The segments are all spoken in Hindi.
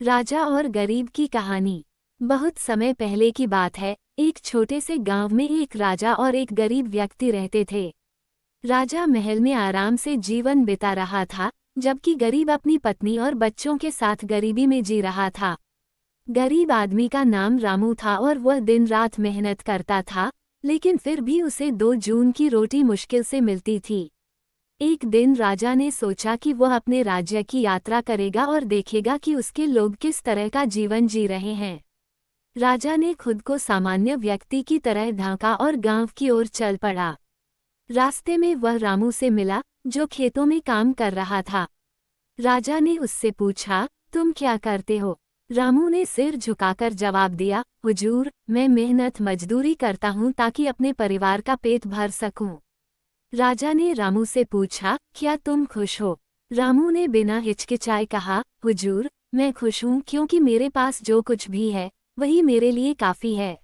राजा और गरीब की कहानी। बहुत समय पहले की बात है। एक छोटे से गांव में एक राजा और एक गरीब व्यक्ति रहते थे। राजा महल में आराम से जीवन बिता रहा था, जबकि गरीब अपनी पत्नी और बच्चों के साथ गरीबी में जी रहा था। गरीब आदमी का नाम रामू था और वह दिन रात मेहनत करता था, लेकिन फिर भी उसे 2 जून की रोटी मुश्किल से मिलती थी। एक दिन राजा ने सोचा कि वह अपने राज्य की यात्रा करेगा और देखेगा कि उसके लोग किस तरह का जीवन जी रहे हैं। राजा ने खुद को सामान्य व्यक्ति की तरह ढांका और गांव की ओर चल पड़ा। रास्ते में वह रामू से मिला, जो खेतों में काम कर रहा था। राजा ने उससे पूछा, तुम क्या करते हो? रामू ने सिर झुकाकर जवाब दिया, हुजूर, मैं मेहनत मजदूरी करता हूँ ताकि अपने परिवार का पेट भर सकूं। राजा ने रामू से पूछा, क्या तुम खुश हो? रामू ने बिना हिचकिचाए कहा, हुजूर, मैं खुश हूँ क्योंकि मेरे पास जो कुछ भी है वही मेरे लिए काफ़ी है।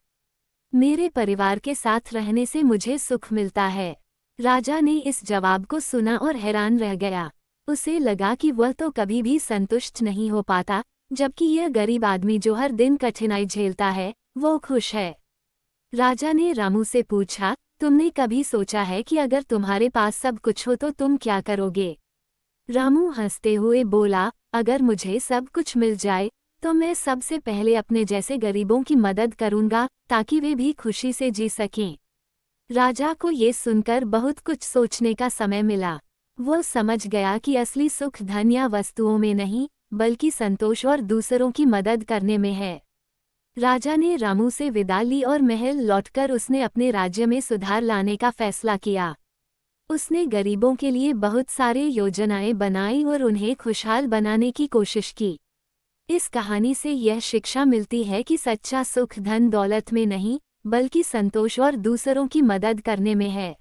मेरे परिवार के साथ रहने से मुझे सुख मिलता है। राजा ने इस जवाब को सुना और हैरान रह गया। उसे लगा कि वह तो कभी भी संतुष्ट नहीं हो पाता, जबकि यह गरीब आदमी जो हर दिन कठिनाई झेलता है, वो खुश है। राजा ने रामू से पूछा, तुमने कभी सोचा है कि अगर तुम्हारे पास सब कुछ हो तो तुम क्या करोगे? रामू हंसते हुए बोला, अगर मुझे सब कुछ मिल जाए तो मैं सबसे पहले अपने जैसे गरीबों की मदद करूंगा, ताकि वे भी खुशी से जी सकें। राजा को ये सुनकर बहुत कुछ सोचने का समय मिला। वह समझ गया कि असली सुख धन या वस्तुओं में नहीं, बल्कि संतोष और दूसरों की मदद करने में है। राजा ने रामू से विदा ली और महल लौटकर उसने अपने राज्य में सुधार लाने का फैसला किया। उसने गरीबों के लिए बहुत सारे योजनाएं बनाई और उन्हें खुशहाल बनाने की कोशिश की। इस कहानी से यह शिक्षा मिलती है कि सच्चा सुख धन दौलत में नहीं, बल्कि संतोष और दूसरों की मदद करने में है।